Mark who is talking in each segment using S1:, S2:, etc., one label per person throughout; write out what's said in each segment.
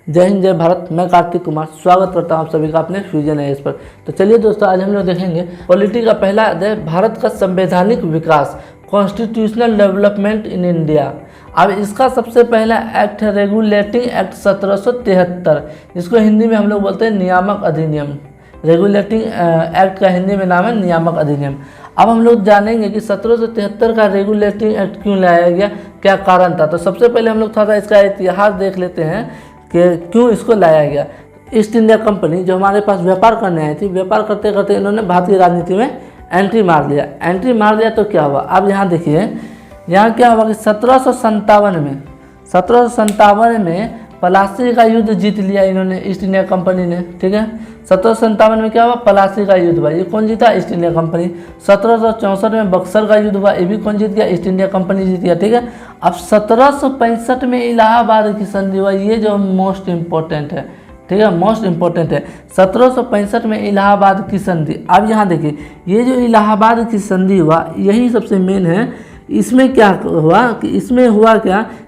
S1: जय हिंद जय भारत। मैं कार्तिक कुमार स्वागत करता हूं आप सभी का अपने फ्यूजन एएस पर। तो चलिए दोस्तों, आज हम लोग देखेंगे पॉलिटी का पहला अध्याय, भारत का संवैधानिक विकास, कॉन्स्टिट्यूशनल डेवलपमेंट इन इंडिया। अब इसका सबसे पहला एक्ट है रेगुलेटिंग एक्ट 1773, जिसको हिंदी में हम लोग बोलते हैं नियामक अधिनियम। रेगुलेटिंग एक्ट का हिंदी में नाम है नियामक अधिनियम। अब हम लोग जानेंगे कि 1773 का रेगुलेटिंग एक्ट क्यों लाया गया, क्या कारण था। तो सबसे पहले हम लोग थोड़ा सा इसका इतिहास देख लेते हैं कि क्यों इसको लाया गया। ईस्ट इंडिया कंपनी जो हमारे पास व्यापार करने आई थी, व्यापार करते करते इन्होंने भारतीय राजनीति में एंट्री मार लिया। तो क्या हुआ, अब यहाँ देखिए, यहाँ क्या हुआ कि 1757 में पलासी का युद्ध जीत लिया इन्होंने, ईस्ट इंडिया कंपनी ने। ठीक है, 1757 में क्या हुआ, पलासी का युद्ध हुआ। ये कौन जीता, ईस्ट इंडिया कंपनी। 1764 में बक्सर का युद्ध हुआ, ये भी कौन जीत गया, ईस्ट इंडिया कंपनी जीत गया। ठीक है, अब 1765 में इलाहाबाद की संधि हुआ, ये जो मोस्ट इम्पोर्टेंट है। ठीक है, मोस्ट इम्पोर्टेंट है 1765 में इलाहाबाद की संधि। अब यहाँ देखिए, ये जो इलाहाबाद की संधि हुआ यही सबसे मेन है। इसमें क्या हुआ कि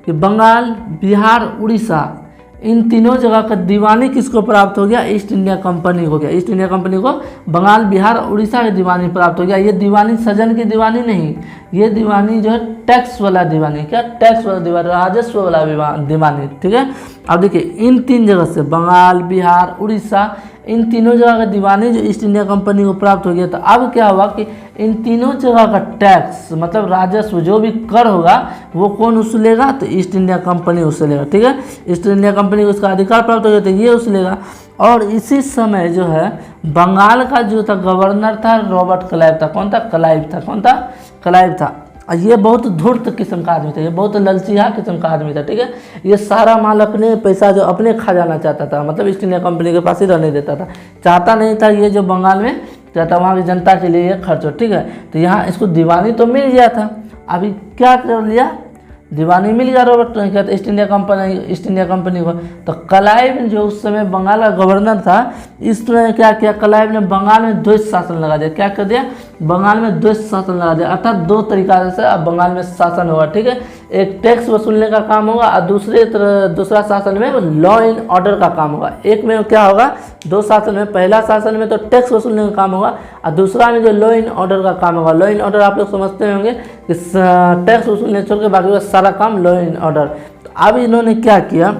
S1: कि बंगाल, बिहार, उड़ीसा, इन तीनों जगह का दीवानी किसको प्राप्त हो गया, ईस्ट इंडिया कंपनी को गया। ईस्ट इंडिया कंपनी को बंगाल, बिहार, उड़ीसा की दीवानी प्राप्त हो गया। ये दीवानी सजन की दीवानी नहीं, ये दीवानी जो है टैक्स वाला दीवानी, क्या टैक्स वाला दीवानी, राजस्व वाला दीवानी। ठीक है, अब देखिए इन तीन जगह से बंगाल, बिहार, उड़ीसा, इन तीनों जगह का दीवानी जो ईस्ट इंडिया कंपनी को प्राप्त हो गया। तो अब क्या हुआ कि इन तीनों जगह का टैक्स मतलब राजस्व जो भी कर होगा वो कौन वसूलेगा, तो ईस्ट इंडिया कंपनी वसूलेगा। ठीक है, ईस्ट इंडिया कंपनी को इसका अधिकार प्राप्त हो गया तो ये वसूलेगा। और इसी समय जो है बंगाल का जो था गवर्नर था रॉबर्ट क्लाइव था। कौन था, क्लाइव था। कौन था, क्लाइव था। ये बहुत धूर्त किस्म का आदमी था, ये बहुत ललचिया किस्म का आदमी था। ठीक है, ये सारा माल अपने पैसा जो अपने खा जाना चाहता था, मतलब ईस्ट इंडिया कंपनी के पास ही रहने देता था। चाहता नहीं था ये जो बंगाल में चाहता वहाँ की जनता के लिए ये खर्च हो। ठीक है, तो यहाँ इसको दीवानी तो मिल गया था। अभी क्या कर लिया, दीवानी मिल गया रॉबर्ट क्या था ईस्ट इंडिया कंपनी को। तो क्लाइव जो उस समय बंगाल का गवर्नर था, इसने क्या किया, क्लाइव ने बंगाल में द्वैत शासन लगा दिया। क्या कर दिया, बंगाल में द्वैत शासन लगा दिया। अर्थात दो तरीका से अब बंगाल में शासन होगा। ठीक है, एक टैक्स वसूलने का काम होगा और दूसरा शासन में लॉ एंड ऑर्डर का काम होगा। एक में क्या होगा, दो शासन में, पहला शासन में तो टैक्स वसूलने का काम होगा और दूसरा में जो लॉ एंड ऑर्डर का काम होगा। लॉ एंड ऑर्डर आप लोग समझते होंगे कि टैक्स वसूलने छोड़ के बाकी सारा काम लॉ एंड ऑर्डर। तो अब इन्होंने क्या किया,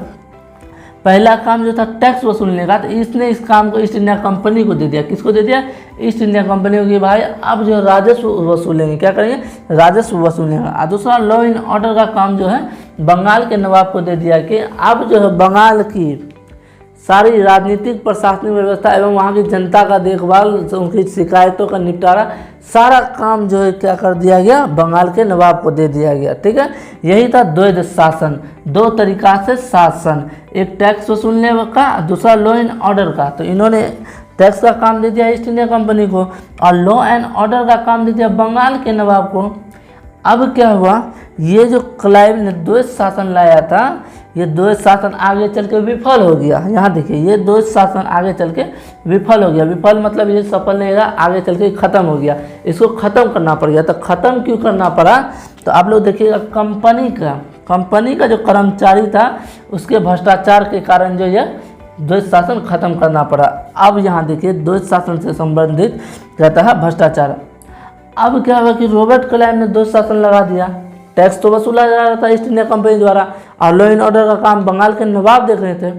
S1: पहला काम जो था टैक्स वसूलने का, तो इसने इस काम को ईस्ट इंडिया कंपनी को दे दिया। किसको दे दिया, ईस्ट इंडिया कंपनी को कि भाई अब जो राजस्व वसूलेंगे, क्या करेंगे, राजस्व वसूलेंगे। और दूसरा लॉ एंड ऑर्डर का काम जो है बंगाल के नवाब को दे दिया कि अब जो है बंगाल की सारी राजनीतिक प्रशासनिक व्यवस्था एवं वहाँ की जनता का देखभाल, उनकी शिकायतों का निपटारा, सारा काम जो है क्या कर दिया गया, बंगाल के नवाब को दे दिया गया। ठीक है, यही था द्वैध शासन, दो तरीका से शासन, एक टैक्स वसूलने का, दूसरा लॉ एंड ऑर्डर का। तो इन्होंने टैक्स का काम दे दिया ईस्ट इंडिया कंपनी को और लॉ एंड ऑर्डर का काम दे दिया बंगाल के नवाब को। अब क्या हुआ, ये जो क्लाइव ने द्वैत शासन लाया था, ये द्वैत शासन आगे चल के विफल हो गया। यहाँ देखिए, ये द्वैत शासन आगे चल के विफल हो गया। विफल मतलब ये सफल नहीं रहा, आगे चल के ख़त्म हो गया। इसको ख़त्म करना पड़ गया। तो ख़त्म क्यों करना पड़ा, तो आप लोग देखिएगा कंपनी का जो कर्मचारी था उसके भ्रष्टाचार के कारण जो ये द्वैत शासन खत्म करना पड़ा। अब यहाँ देखिए, द्वैत शासन से संबंधित रहता है भ्रष्टाचार। अब क्या हुआ कि रॉबर्ट क्लाइव ने द्वैत शासन लगा दिया। टैक्स तो वसूला जा रहा था ईस्ट इंडिया कंपनी द्वारा और लॉ एंड ऑर्डर का काम बंगाल के नवाब देख रहे थे।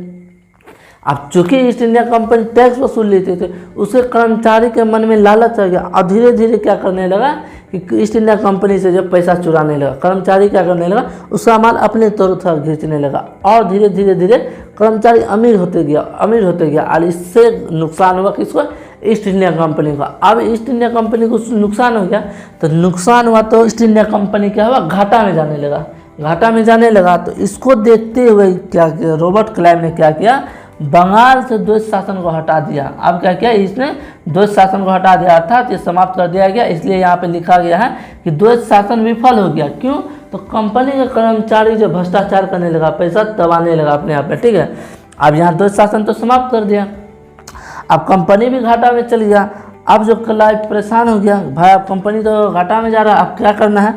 S1: अब चूंकि ईस्ट इंडिया कंपनी टैक्स वसूल लेते थे, उसके कर्मचारी के मन में लालच आ गया और धीरे धीरे क्या करने लगा कि ईस्ट इंडिया कंपनी से जब पैसा चुराने लगा, कर्मचारी क्या करने लगा, उसका माल अपने तरफ खींचने लगा और धीरे धीरे कर्मचारी अमीर होते गया और इससे नुकसान हुआ किसको, ईस्ट इंडिया कंपनी का। अब ईस्ट इंडिया कंपनी को नुकसान हो गया, तो नुकसान हुआ तो ईस्ट इंडिया कंपनी क्या हुआ, घाटा में जाने लगा। तो इसको देखते हुए क्या किया, रॉबर्ट क्लाइव ने क्या किया, बंगाल से द्वैत शासन को हटा दिया। अब क्या किया, इसने द्वैत शासन को हटा दिया, अर्थात ये समाप्त कर दिया गया। इसलिए यहाँ पे लिखा गया है कि द्वैत शासन विफल हो गया। क्यों, तो कंपनी के कर्मचारी जो भ्रष्टाचार करने लगा, पैसा दबाने लगा अपने आप में। ठीक है, अब यहाँ द्वैत शासन तो समाप्त कर दिया, अब कंपनी भी घाटा में चली गया। अब जो क्लाइव परेशान हो गया, भाई अब कंपनी तो घाटा में जा रहा है, अब क्या करना है।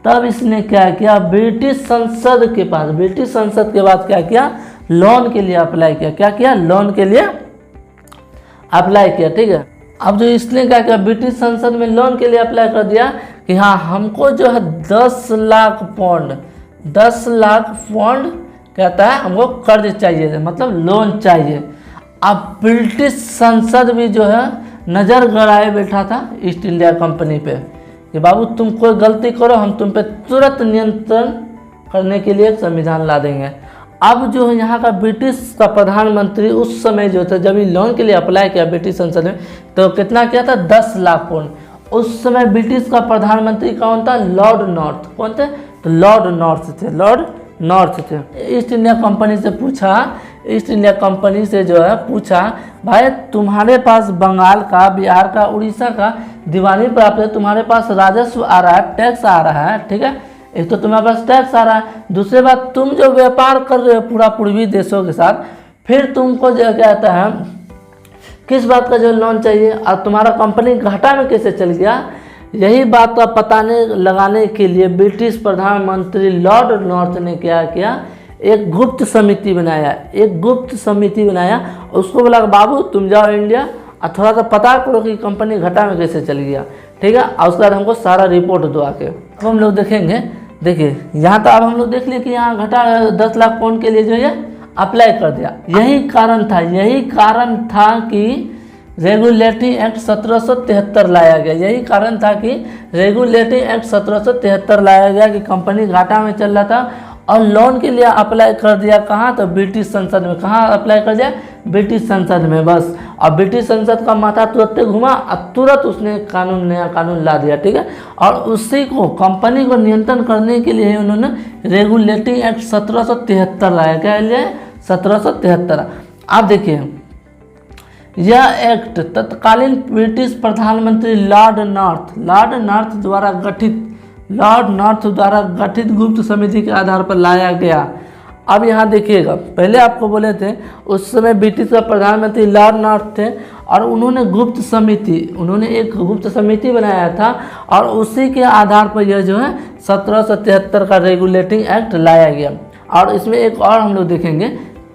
S1: तब इसने क्या किया, ब्रिटिश संसद के पास क्या किया, लोन के लिए अप्लाई किया। क्या किया? लोन के लिए अप्लाई किया, ठीक है। अब जो इसने क्या किया, ब्रिटिश संसद में लोन के लिए अप्लाई कर दिया कि हाँ हमको जो है 10 लाख पौंड कहता है हमको कर्ज चाहिए, मतलब लोन चाहिए। अब ब्रिटिश संसद भी जो है नज़र गड़ाए बैठा था ईस्ट इंडिया कंपनी पे कि बाबू तुम कोई गलती करो हम तुम पे तुरंत नियंत्रण करने के लिए एक संविधान ला देंगे। अब जो यहाँ का ब्रिटिश का प्रधानमंत्री उस समय जो था, जब ये लोन के लिए अप्लाई किया ब्रिटिश संसद में, तो कितना किया था? 10 लाख पौंड। उस समय ब्रिटिश का प्रधानमंत्री कौन था? Lord north. कौन थे? तो लॉर्ड नॉर्थ थे। ईस्ट इंडिया कंपनी से पूछा, ईस्ट इंडिया कंपनी से जो है पूछा, भाई तुम्हारे पास बंगाल का, बिहार का, उड़ीसा का दीवानी प्राप्त है, तुम्हारे पास राजस्व आ रहा है, टैक्स आ रहा है, ठीक है, एक तो तुम्हारे पास टैक्स आ रहा है, दूसरी बात तुम जो व्यापार कर रहे हो पूरा पूर्वी देशों के साथ, फिर तुमको जो कहता है किस बात का जो लोन चाहिए और तुम्हारा कंपनी घाटा में कैसे चल गया? यही बात का पता लगाने के लिए ब्रिटिश प्रधानमंत्री लॉर्ड नॉर्थ ने क्या किया, एक गुप्त समिति बनाया, उसको बोला बाबू तुम जाओ इंडिया और थोड़ा सा पता करो कि कंपनी घाटा में कैसे चल गया, ठीक है, और उसके बाद हमको सारा रिपोर्ट दो आके। अब हम लोग देखेंगे, देखिए यहाँ तो अब हम लोग देख लिए कि यहाँ घाटा 10 लाख पौंड के लिए जो है अप्लाई कर दिया। यही कारण था कि रेगुलेटरी एक्ट 1773 लाया गया। यही कारण था कि रेगुलेटरी एक्ट 1773 लाया गया कि कंपनी घाटा में चल रहा था और लोन के लिए अप्लाई कर दिया। कहाँ? तो ब्रिटिश संसद में। कहाँ अप्लाई कर दिया? ब्रिटिश संसद में, बस। और ब्रिटिश संसद का माथा तुरंत घुमा और तुरंत उसने नया कानून ला दिया, ठीक है। और उसी को कंपनी को नियंत्रण करने के लिए उन्होंने रेगुलेटरी एक्ट 1773 लाया। क्या लिया? 1773। आप देखिए यह एक्ट तत्कालीन ब्रिटिश प्रधानमंत्री लॉर्ड नॉर्थ द्वारा गठित गुप्त समिति के आधार पर लाया गया। अब यहाँ देखिएगा, पहले आपको बोले थे उस समय ब्रिटिश का प्रधानमंत्री लॉर्ड नॉर्थ थे और उन्होंने एक गुप्त समिति बनाया था और उसी के आधार पर यह जो है 1773 का रेगुलेटिंग एक्ट लाया गया। और इसमें एक और हम लोग देखेंगे,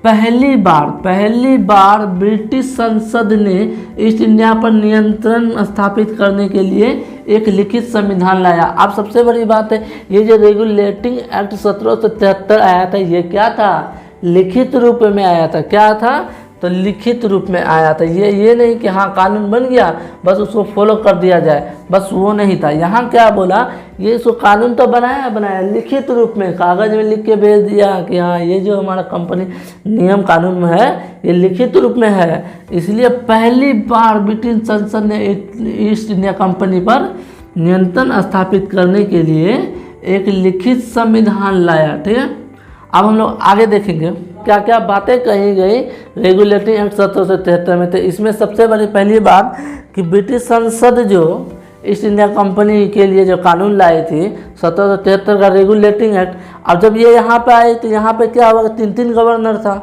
S1: पहली बार ब्रिटिश संसद ने ईस्ट इंडिया पर नियंत्रण स्थापित करने के लिए एक लिखित संविधान लाया। अब सबसे बड़ी बात है, ये जो रेगुलेटिंग एक्ट 1773 आया था, ये क्या था? लिखित रूप में आया था। क्या था? तो लिखित रूप में आया था। ये नहीं कि हाँ कानून बन गया बस उसको फॉलो कर दिया जाए, बस वो नहीं था। यहाँ क्या बोला, ये इसको कानून तो बनाया लिखित रूप में, कागज में लिख के भेज दिया कि हाँ ये जो हमारा कंपनी नियम कानून में है ये लिखित रूप में है। इसलिए पहली बार ब्रिटिश संसद ने ईस्ट इंडिया कंपनी पर नियंत्रण स्थापित करने के लिए एक लिखित संविधान लाया, ठीक है। अब हम लोग आगे देखेंगे क्या क्या बातें कही गई रेगुलेटरी एक्ट 1773 में। तो इसमें सबसे बड़ी पहली बात कि ब्रिटिश संसद जो ईस्ट इंडिया कंपनी के लिए जो कानून लाई थी 1773 का रेगुलेटिंग एक्ट, अब जब ये यहाँ पे आए तो यहाँ पे क्या हुआ, 3 गवर्नर था,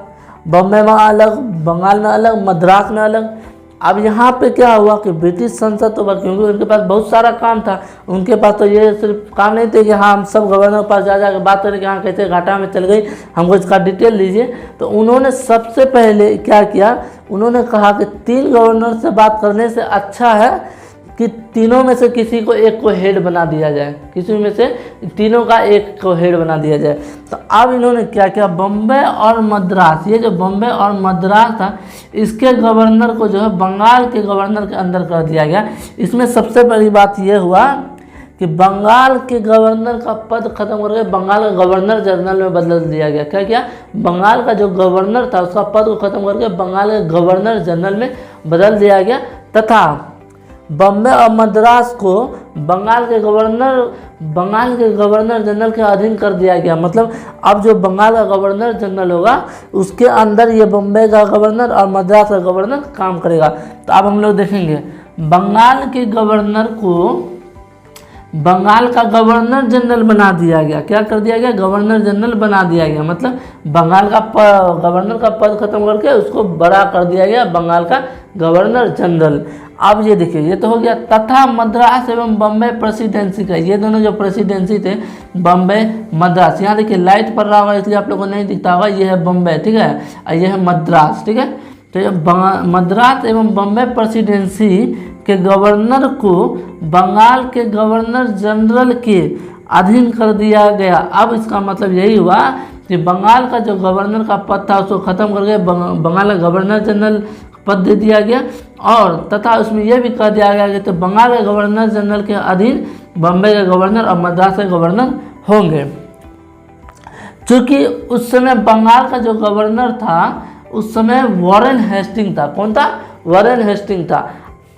S1: बॉम्बे में अलग, बंगाल में अलग, मद्रास में अलग। अब यहाँ पे क्या हुआ कि ब्रिटिश संसद तो क्योंकि उनके पास बहुत सारा काम था, उनके पास तो ये सिर्फ काम नहीं थे कि हाँ हम सब गवर्नर के पास जा बात करें कि हाँ कैसे घाटा में चल गई, हमको इसका डिटेल लीजिए। तो उन्होंने सबसे पहले क्या किया, उन्होंने कहा कि 3 गवर्नर से बात करने से अच्छा है कि तीनों में से किसी को एक को हेड बना दिया जाए, किसी में से तीनों का एक को हेड बना दिया जाए। तो अब इन्होंने क्या किया, बम्बई और मद्रास, ये जो बम्बई और मद्रास था इसके गवर्नर को जो है बंगाल के गवर्नर के अंदर कर दिया गया। इसमें सबसे बड़ी बात ये हुआ कि बंगाल के गवर्नर का पद खत्म करके बंगाल का गवर्नर जनरल में बदल दिया गया। क्या किया, बंगाल का जो गवर्नर था उसका पद को खत्म करके बंगाल के गवर्नर जनरल में बदल दिया गया, तथा बम्बई और मद्रास को बंगाल के गवर्नर जनरल के अधीन कर दिया गया। मतलब अब जो बंगाल का गवर्नर जनरल होगा उसके अंदर ये बम्बई का गवर्नर और मद्रास का गवर्नर काम करेगा। तो अब हम लोग देखेंगे बंगाल के गवर्नर को बंगाल का गवर्नर जनरल बना दिया गया। क्या कर दिया गया, गवर्नर जनरल बना दिया गया। मतलब बंगाल का गवर्नर का पद खत्म करके उसको बड़ा कर दिया गया बंगाल का गवर्नर जनरल। अब ये देखिए, ये तो हो गया। तथा मद्रास एवं बम्बई प्रेसिडेंसी का, ये दोनों जो प्रेसिडेंसी थे बम्बई मद्रास, यहाँ देखिए लाइट पड़ रहा होगा इसलिए आप लोगों को नहीं दिखता होगा, ये है बम्बई, ठीक है, और ये है मद्रास, ठीक है। तो ये मद्रास एवं बम्बई प्रेसिडेंसी के गवर्नर को बंगाल के गवर्नर जनरल के अधीन कर दिया गया। अब इसका मतलब यही हुआ कि बंगाल का जो गवर्नर का पद था उसको ख़त्म करके बंगाल का गवर्नर जनरल पद दे दिया गया, और तथा उसमें यह भी कह दिया गया कि तो बंगाल के गवर्नर जनरल के अधीन बम्बई के गवर्नर और मद्रास के गवर्नर होंगे। चूँकि उस समय बंगाल का जो गवर्नर था उस समय वॉरेन हेस्टिंग था। कौन था? वॉरेन हेस्टिंग था।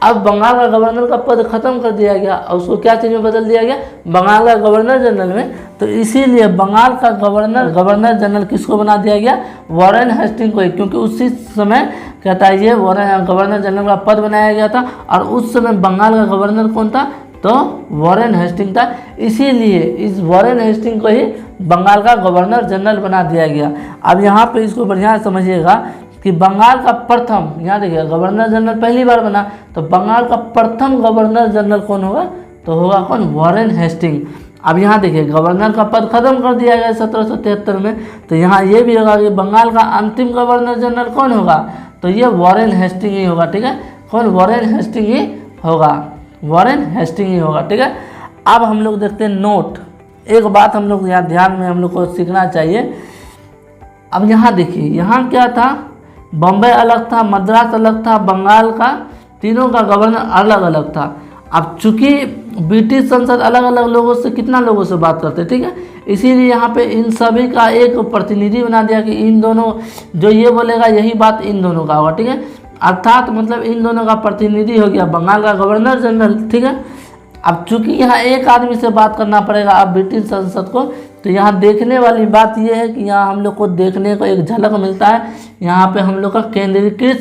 S1: अब बंगाल का गवर्नर का पद खत्म कर दिया गया और उसको क्या चीज़ में बदल दिया गया? बंगाल का गवर्नर जनरल में। तो इसीलिए बंगाल का गवर्नर जनरल किसको बना दिया गया? वॉरेन हेस्टिंग को, क्योंकि उसी समय कहता है ये गवर्नर जनरल का पद बनाया गया था, और उस समय बंगाल का गवर्नर कौन था? तो वॉरेन हेस्टिंग था। इसीलिए इस वॉरेन हेस्टिंग को ही बंगाल का गवर्नर जनरल बना दिया गया। अब यहाँ पे इसको बढ़िया समझिएगा कि बंगाल का प्रथम, यहाँ देखिए गवर्नर जनरल पहली बार बना, तो बंगाल का प्रथम गवर्नर जनरल कौन होगा? तो होगा कौन? Warren Hasting. अब यहाँ देखिए गवर्नर का पद खत्म कर दिया गया 1773 में, तो यहाँ ये भी होगा कि बंगाल का अंतिम गवर्नर जनरल कौन होगा? तो ये वॉरेन हेस्टिंग ही होगा, ठीक है। कौन? वॉरेन हेस्टिंग ही होगा, वॉरेन हेस्टिंग ही होगा, ठीक है। अब हम लोग देखते हैं नोट। एक बात हम लोग यहाँ ध्यान में हम लोग को सीखना चाहिए। अब यहाँ देखिए, यहाँ क्या था? बम्बई अलग था, मद्रास अलग था, बंगाल का तीनों का गवर्नर अलग अलग था। अब चूंकि ब्रिटिश संसद अलग अलग लोगों से, कितना लोगों से बात करते, ठीक है, इसीलिए यहाँ पे इन सभी का एक प्रतिनिधि बना दिया कि इन दोनों, जो ये बोलेगा यही बात इन दोनों का होगा, ठीक है। अर्थात मतलब इन दोनों का प्रतिनिधि हो गया बंगाल का गवर्नर जनरल, ठीक है। अब चूंकि यहाँ एक आदमी से बात करना पड़ेगा अब ब्रिटिश संसद को, तो यहाँ देखने वाली बात यह है कि यहाँ हम लोग को देखने को एक झलक मिलता है। यहाँ पे हम लोग का केंद्रीकृत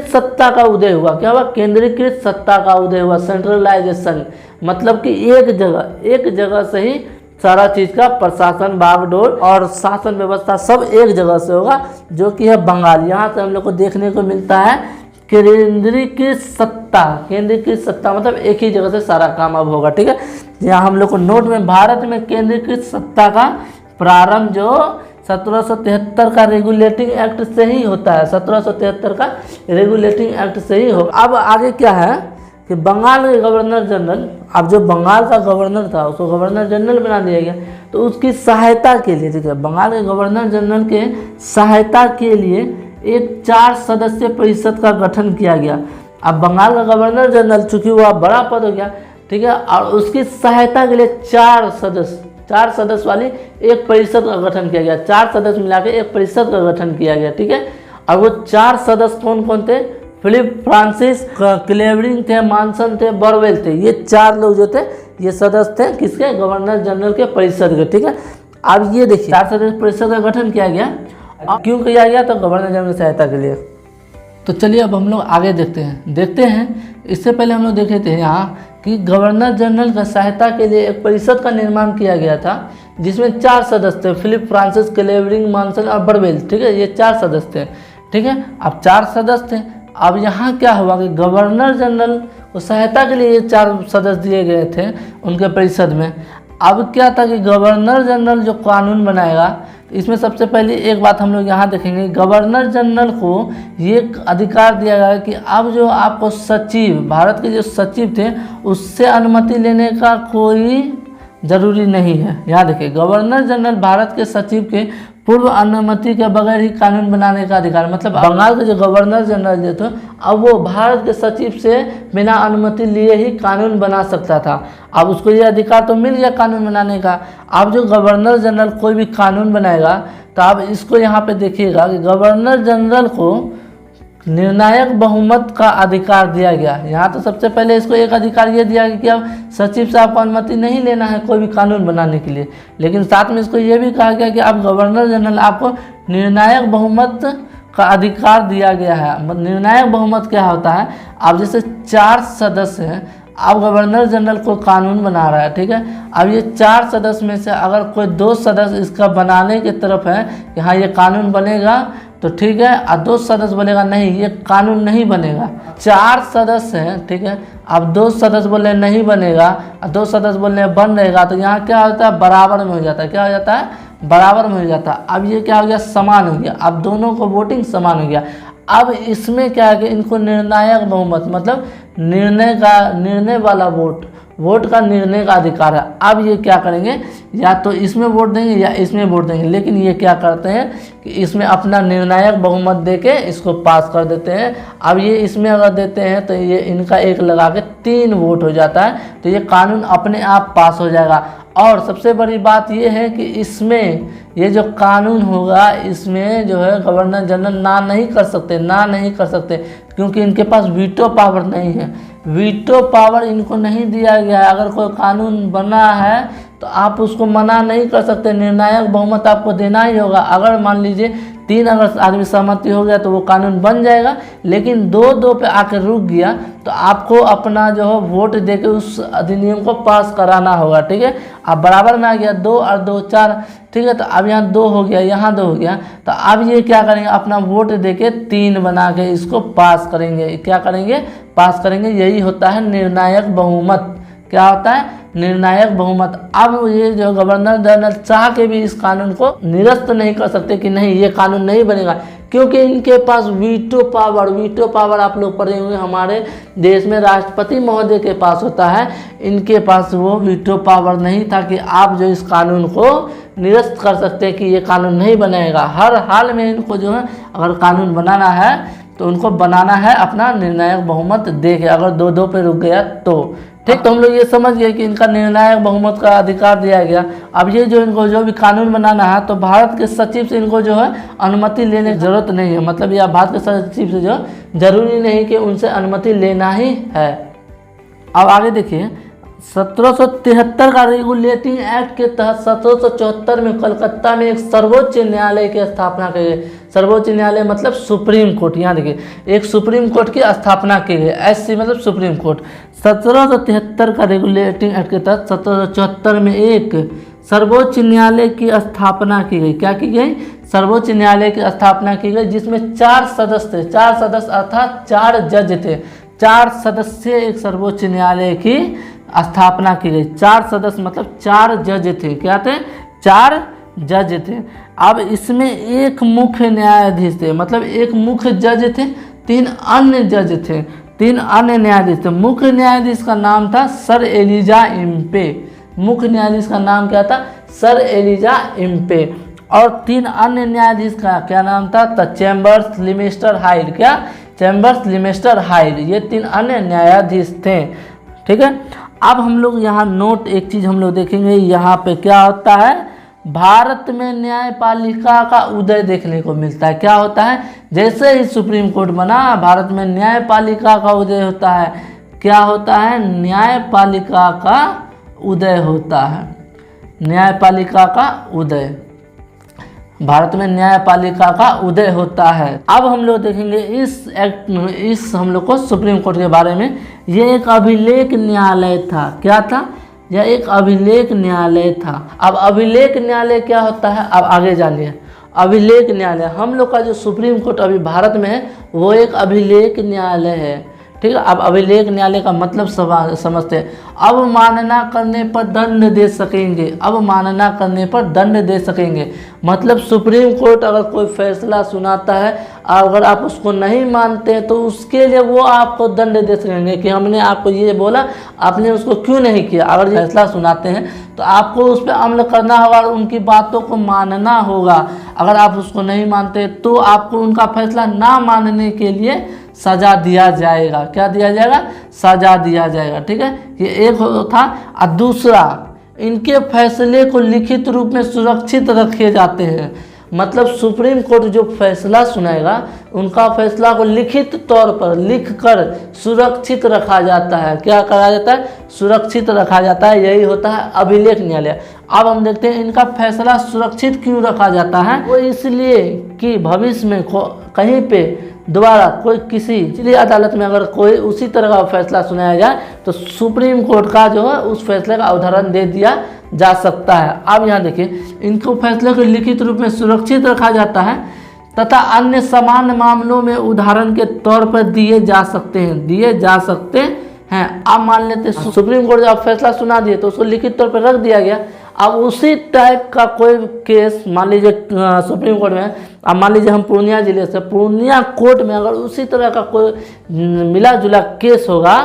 S1: सत्ता का उदय हुआ। क्या हुआ? केंद्रीकृत सत्ता का उदय हुआ, सेंट्रलाइजेशन। मतलब कि एक जगह से ही सारा चीज़ का प्रशासन, बागडोर और शासन व्यवस्था सब एक जगह से होगा, जो कि है बंगाल। यहाँ से हम लोग को देखने को मिलता है केंद्रीकृत सत्ता मतलब एक ही जगह से सारा काम अब होगा, ठीक है। यहाँ हम लोग को नोट में भारत में केंद्रीकृत सत्ता का प्रारंभ जो 1773 का रेगुलेटिंग एक्ट से ही होता है, 1773 का रेगुलेटिंग एक्ट से ही होगा। अब आगे क्या है कि बंगाल के गवर्नर जनरल, अब जो बंगाल का गवर्नर था उसको गवर्नर जनरल बना दिया गया, तो उसकी सहायता के लिए, ठीक है, बंगाल के गवर्नर जनरल के सहायता के लिए एक 4 सदस्यीय परिषद का गठन किया गया। अब बंगाल का गवर्नर जनरल चूंकि वह बड़ा पद हो गया, ठीक है, और उसकी सहायता के लिए 4 सदस्य वाली एक परिषद का गठन किया गया। 4 सदस्य मिला के एक परिषद का गठन किया गया, ठीक है। और वो 4 सदस्य कौन कौन थे? फिलिप फ्रांसिस, क्लेवरिंग थे, मानसन थे, बॉरवेल थे। ये 4 लोग जो थे ये सदस्य थे किसके? गवर्नर जनरल के परिषद के, ठीक है। अब ये देखिए 4 सदस्य परिषद का गठन किया गया। क्यों किया गया? तो गवर्नर जनरल की सहायता के लिए। तो चलिए अब हम लोग आगे देखते हैं। इससे पहले हम लोग देखे थे यहाँ कि गवर्नर जनरल का सहायता के लिए एक परिषद का निर्माण किया गया था, जिसमें 4 सदस्य थे, फिलिप फ्रांसिस, क्लेवरिंग, मानसन और बॉरवेल, ठीक है। ये 4 सदस्य थे, ठीक है। अब 4 सदस्य थे। अब यहाँ क्या हुआ कि गवर्नर जनरल को सहायता के लिए ये 4 सदस्य दिए गए थे उनके परिषद में। अब क्या था कि गवर्नर जनरल जो कानून बनाएगा, इसमें सबसे पहले एक बात हम लोग यहाँ देखेंगे, गवर्नर जनरल को ये अधिकार दिया गया कि अब जो आपको सचिव, भारत के जो सचिव थे उससे अनुमति लेने का कोई ज़रूरी नहीं है। यहाँ देखिए गवर्नर जनरल भारत के सचिव के पूर्व अनुमति के बगैर ही कानून बनाने का अधिकार, मतलब बंगाल के जो गवर्नर जनरल जो थे अब वो भारत के सचिव से बिना अनुमति लिए ही कानून बना सकता था। अब उसको ये अधिकार तो मिल गया कानून बनाने का। अब जो गवर्नर जनरल कोई भी कानून बनाएगा तो अब इसको यहाँ पे देखिएगा कि गवर्नर जनरल को निर्णायक बहुमत का अधिकार दिया गया। यहाँ तो सबसे पहले इसको एक अधिकार ये दिया गया कि अब सचिव से आपको अनुमति नहीं लेना है कोई भी कानून बनाने के लिए, लेकिन साथ में इसको ये भी कहा गया कि अब गवर्नर जनरल आपको निर्णायक बहुमत का अधिकार दिया गया है। निर्णायक बहुमत क्या होता है? अब जैसे 4 सदस्य हैं, अब गवर्नर जनरल को कानून बना रहा है, ठीक है। अब ये 4 सदस्य में से अगर कोई 2 सदस्य इसका बनाने की तरफ है कि हाँ ये कानून बनेगा, तो ठीक है, और 2 सदस्य बोलेगा नहीं ये कानून नहीं बनेगा। 4 सदस्य हैं, ठीक है, अब 2 सदस्य बोले नहीं बनेगा और 2 सदस्य बोलने बन रहेगा, तो यहाँ क्या होता है, बराबर में हो जाता है। क्या हो जाता है, बराबर में हो जाता है। अब ये क्या हो गया, समान हो गया। अब दोनों को वोटिंग समान हो गया। अब इसमें क्या है कि इनको निर्णायक बहुमत मतलब निर्णय वाला वोट का निर्णय का अधिकार है। अब ये क्या करेंगे, या तो इसमें वोट देंगे या इसमें वोट देंगे, लेकिन ये क्या करते हैं कि इसमें अपना निर्णायक बहुमत देके इसको पास कर देते हैं। अब ये इसमें अगर देते हैं तो ये इनका एक लगा के 3 वोट हो जाता है, तो ये कानून अपने आप पास हो जाएगा। और सबसे बड़ी बात ये है कि इसमें ये जो कानून होगा इसमें जो है गवर्नर जनरल ना नहीं कर सकते क्योंकि इनके पास वीटो पावर नहीं है। वीटो पावर इनको नहीं दिया गया है। अगर कोई कानून बना है तो आप उसको मना नहीं कर सकते, निर्णायक बहुमत आपको देना ही होगा। अगर मान लीजिए 3 अगर आदमी सहमति हो गया तो वो कानून बन जाएगा, लेकिन 2-2 पे आकर रुक गया तो आपको अपना जो है वोट देके उस अधिनियम को पास कराना होगा, ठीक है। अब बराबर में आ गया 2 और 2 4, ठीक है, तो अब यहाँ 2 हो गया, यहाँ 2 हो गया, तो अब ये क्या करेंगे, अपना वोट देके 3 बना के इसको पास करेंगे। क्या करेंगे, पास करेंगे। यही होता है निर्णायक बहुमत। क्या होता है, निर्णायक बहुमत। अब ये जो गवर्नर जनरल चाह के भी इस कानून को निरस्त नहीं कर सकते कि नहीं ये कानून नहीं बनेगा, क्योंकि इनके पास वीटो पावर आप लोग पढ़े होंगे, हमारे देश में राष्ट्रपति महोदय के पास होता है, इनके पास वो वीटो पावर नहीं था कि आप जो इस कानून को निरस्त कर सकते हैं कि ये कानून नहीं बनेगा। हर हाल में इनको जो है अगर कानून बनाना है तो उनको बनाना है अपना निर्णायक बहुमत दे के, अगर 2-2 पे रुक गया तो ठीक। तो हम लोग ये समझ गए कि इनका निर्णायक बहुमत का अधिकार दिया गया। अब ये जो इनको जो भी कानून बनाना है तो भारत के सचिव से इनको जो है अनुमति लेने की जरूरत नहीं है, मतलब यह भारत के सचिव से जो जरूरी नहीं कि उनसे अनुमति लेना ही है। अब आगे देखिए, 1773 का रेगुलेटिंग एक्ट के तहत 1774 में कलकत्ता में एक सर्वोच्च न्यायालय की स्थापना की गई। सर्वोच्च न्यायालय मतलब सुप्रीम कोर्ट। यहाँ देखिए एक सुप्रीम कोर्ट की स्थापना की गई, एससी मतलब सुप्रीम कोर्ट। 1773 का रेगुलेटिंग एक्ट के तहत 1774 में एक सर्वोच्च न्यायालय की स्थापना की गई। क्या की गई, सर्वोच्च न्यायालय की स्थापना की गई, जिसमें 4 सदस्य थे। 4 सदस्य अर्थात 4 जज थे। 4 सदस्य एक सर्वोच्च न्यायालय की स्थापना की गई। 4 सदस्य मतलब 4 जज थे। क्या थे, 4 जज थे। अब इसमें एक मुख्य न्यायाधीश थे, मतलब एक मुख्य जज थे, 3 अन्य जज थे, 3 अन्य न्यायाधीश थे। मुख्य न्यायाधीश का नाम था सर एलिजा इम्पे। मुख्य न्यायाधीश का नाम क्या था, सर एलिजा इम्पे। और 3 अन्य न्यायाधीश का क्या नाम था, चैम्बर्स लिमिस्टर हाइड। क्या, चैम्बर्स लिमिस्टर हाइड, ये 3 अन्य न्यायाधीश थे, ठीक है। अब हम लोग यहाँ नोट एक चीज़ हम लोग देखेंगे, यहाँ पे क्या होता है, भारत में न्यायपालिका का उदय देखने को मिलता है। क्या होता है, जैसे ही सुप्रीम कोर्ट बना भारत में न्यायपालिका का उदय होता है। क्या होता है, न्यायपालिका का उदय होता है। न्यायपालिका का उदय, भारत में न्यायपालिका का उदय होता है। अब हम लोग देखेंगे इस एक्ट में, इस हम लोग को सुप्रीम कोर्ट के बारे में। ये एक अभिलेख न्यायालय था। क्या था, यह एक अभिलेख न्यायालय था। अब अभिलेख न्यायालय क्या होता है, अब आगे जानिए। अभिलेख न्यायालय, हम लोग का जो सुप्रीम कोर्ट अभी भारत में है वो एक अभिलेख न्यायालय है, ठीक है। अब अभिलेख न्यायालय का मतलब समझते हैं। अवमानना करने पर दंड दे सकेंगे, अवमानना करने पर दंड दे सकेंगे, मतलब सुप्रीम कोर्ट अगर कोई फैसला सुनाता है, अगर आप उसको नहीं मानते हैं तो उसके लिए वो आपको दंड दे सकेंगे कि हमने आपको ये बोला, आपने उसको क्यों नहीं किया। अगर फैसला सुनाते हैं तो आपको उस पर अमल करना होगा और उनकी बातों को मानना होगा। अगर आप उसको नहीं मानते तो आपको उनका फैसला ना मानने के लिए सजा दिया जाएगा। क्या दिया जाएगा, सजा दिया जाएगा, ठीक है। ये एक था। और दूसरा, इनके फैसले को लिखित रूप में सुरक्षित रखे जाते हैं, मतलब सुप्रीम कोर्ट जो फैसला सुनाएगा उनका फैसला को लिखित तौर पर लिखकर सुरक्षित रखा जाता है। क्या करा जाता है, सुरक्षित रखा जाता है। यही होता है अभिलेख न्यायालय। अब हम देखते हैं इनका फैसला सुरक्षित क्यों रखा जाता है। वो इसलिए कि भविष्य में कहीं पे दोबारा कोई किसी निचली अदालत में अगर कोई उसी तरह का फैसला सुनाया जाए तो सुप्रीम कोर्ट का जो है उस फैसले का उदाहरण दे दिया जा सकता है। अब यहाँ देखिए, इनको फैसले को लिखित रूप में सुरक्षित रखा जाता है तथा अन्य सामान्य मामलों में उदाहरण के तौर पर दिए जा सकते हैं। अब मान लेते हैं सुप्रीम कोर्ट जब फैसला सुना दिए तो उसको लिखित तौर पर रख दिया गया। अब उसी टाइप का कोई केस मान लीजिए सुप्रीम कोर्ट में, अब मान लीजिए हम पूर्णिया जिले से, पूर्णिया कोर्ट में अगर उसी तरह का कोई मिला जुला केस होगा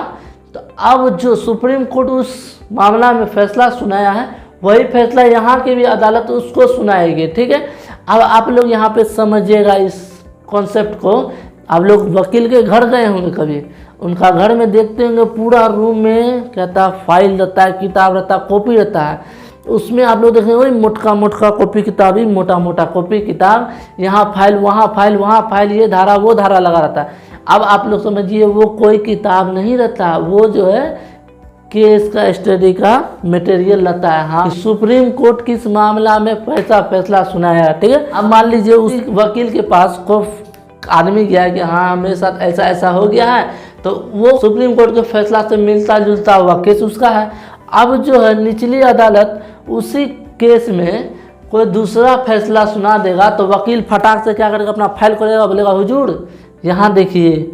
S1: तो अब जो सुप्रीम कोर्ट उस मामला में फैसला सुनाया है वही फैसला यहाँ की भी अदालत उसको सुनाएगी। ठीक है, अब आप लोग यहाँ पे समझिएगा इस कॉन्सेप्ट को। आप लोग वकील के घर गए होंगे कभी, उनका घर में देखते होंगे पूरा रूम में कहता है फाइल रहता है, किताब रहता है, कॉपी रहता है, उसमें आप लोग देखेंगे वही मोटका मोटका कॉपी किताब ही मोटा मोटा कॉपी किताब, यहाँ फाइल वहाँ फाइल वहाँ फाइल, ये धारा वो धारा लगा रहता है। अब आप लोग समझिए वो कोई किताब नहीं रहता, वो जो है केस का स्टडी का मटेरियल रहता है। हाँ, सुप्रीम कोर्ट किस मामला में फैसला सुनाया है। ठीक है, अब मान लीजिए उस वकील के पास कोई आदमी गया है कि हाँ मेरे साथ ऐसा ऐसा हो गया है, तो वो सुप्रीम कोर्ट के फैसला से मिलता जुलता हुआ केस उसका है। अब जो है निचली अदालत उसी केस में कोई दूसरा फैसला सुना देगा तो वकील फटाक से क्या करेगा, अपना फाइल खोलेगा, बोलेगा हुजूर यहाँ देखिए